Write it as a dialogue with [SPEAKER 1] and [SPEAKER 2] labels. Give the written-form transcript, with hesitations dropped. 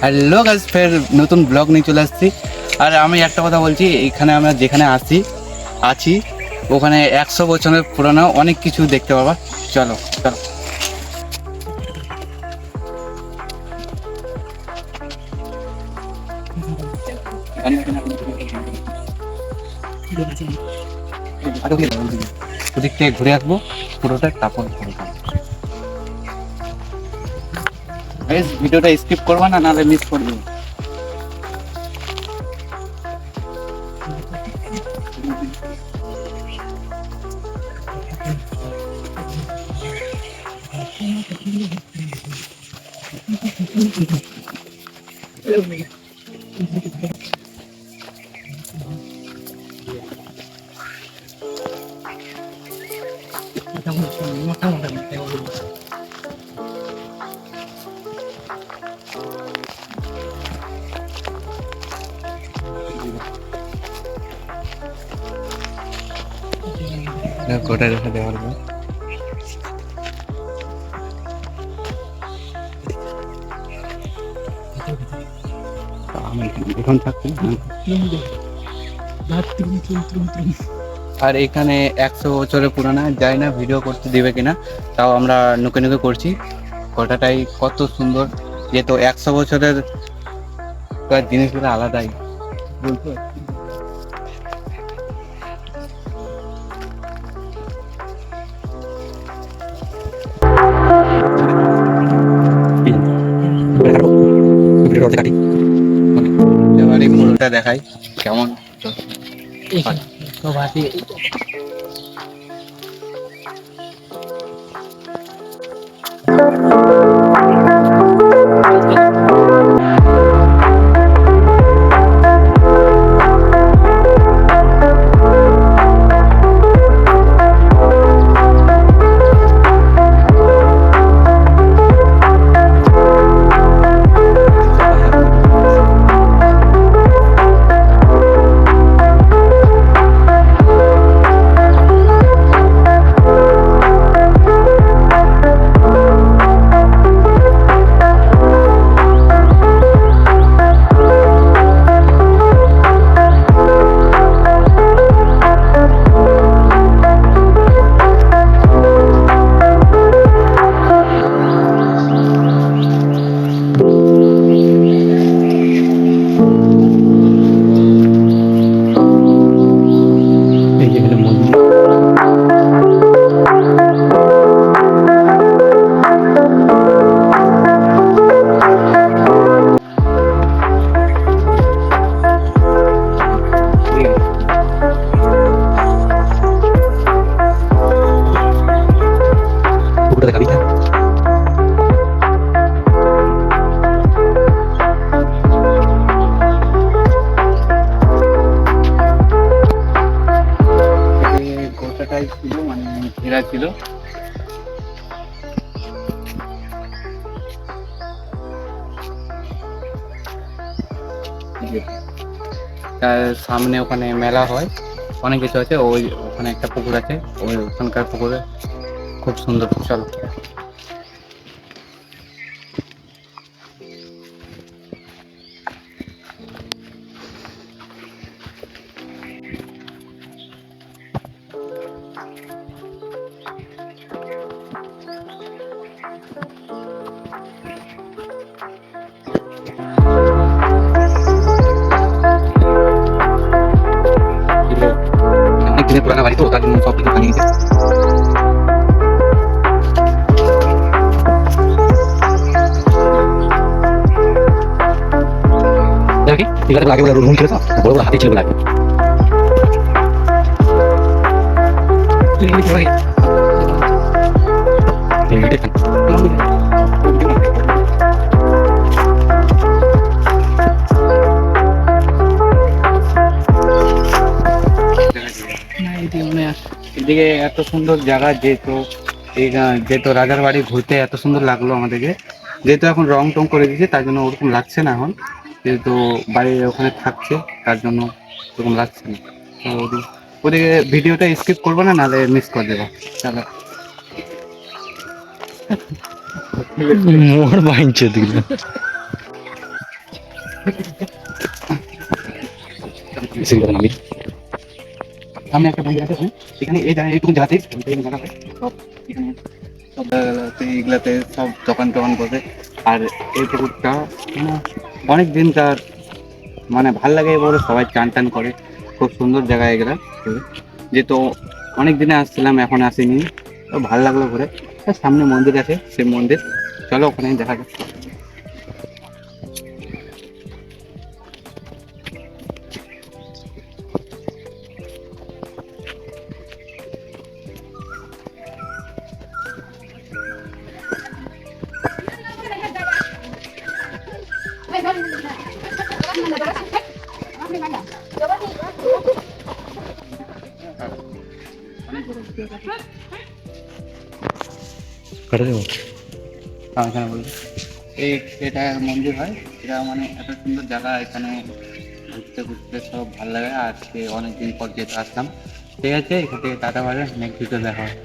[SPEAKER 1] Hello guys, ফের নতুন blog নিয়ে চলে আসছি। আর আমি একটা কথা বলছি, এখানে আমরা যেখানে আছি ওখানে 100 বছরের পুরনো অনেক কিছু দেখতে পাবা। চলো চলো। ওদিক থেকে ঘুরে আসবো পুরোটা, তারপর ভিডিওটা স্কিপ করবা না, নাহলে মিস করবে। গোটা রেখে দেওয়ার পর আমি এখন থাকছি। আর এখানে 100 বছরের পুরানা, যায় না ভিডিও করতে দিবে কিনা, তাও আমরা নুকে নুকে করছি। গোটাটাই কত সুন্দর, যেহেতু 100 বছরের জিনিসগুলো আলাদাই বলতে। এবারে পুরোটা দেখাই কেমন। গোটাটাই ছিল, মানে ঘেরা ছিল। তার সামনে ওখানে মেলা হয়, অনেক কিছু আছে। ওই ওখানে একটা পুকুর আছে, ওই ওখানকার পুকুরে খুব সুন্দর। চলো। অনেক দিনের পুরানো বাড়ি তো, তার জন্য সব কিছু ভাঙিয়ে গেছে। দেখি ঠিক আছে, আগে রুম ছিল তো, বড় বড় হাতি ছিল লাগে। এদিকে এত সুন্দর জায়গা, যেহেতু রাজার বাড়ি ঘুরতে এত সুন্দর লাগলো আমাদেরকে। যেহেতু এখন রং টং করে দিয়েছে, তার জন্য ওরকম লাগছে না এখন, যেহেতু বাড়ি ওখানে থাকছে, তার জন্য ওরকম লাগছে না। তো ওদিকে ভিডিওটা স্কিপ করবো না, নাহলে মিস করে দেবো। চলো।
[SPEAKER 2] মোর বাইঞ্চে দিল
[SPEAKER 1] সামনে একটা মন্দির আছে, এখানে এই জায়গায় এইটুকু যাতে সব এখানে সব এইগুলাতে সব দোকান টোকান বসে। আর এই পুকুরটা মানে অনেক দিনকার, মানে ভাল লাগে বলে সবাই চান টান করে। খুব সুন্দর জায়গা এগুলা, যেহেতু অনেক দিনে আসছিলাম, এখন আসিনি, তো ভালো লাগলো ঘুরে। আর সামনে মন্দির আছে, সেই মন্দির, চলো ওখানে দেখা যাক। এখানে বলবো এই, এটা মন্দির হয়, এটা মানে এত সুন্দর জায়গা, এখানে ঘুরতে ঘুরতে সব ভালো লাগে। আজকে অনেকদিন পর যেতে আসলাম। ঠিক আছে, এখান থেকে টাটা, বাজে নেক্সট ভিডিও দেখা হয়।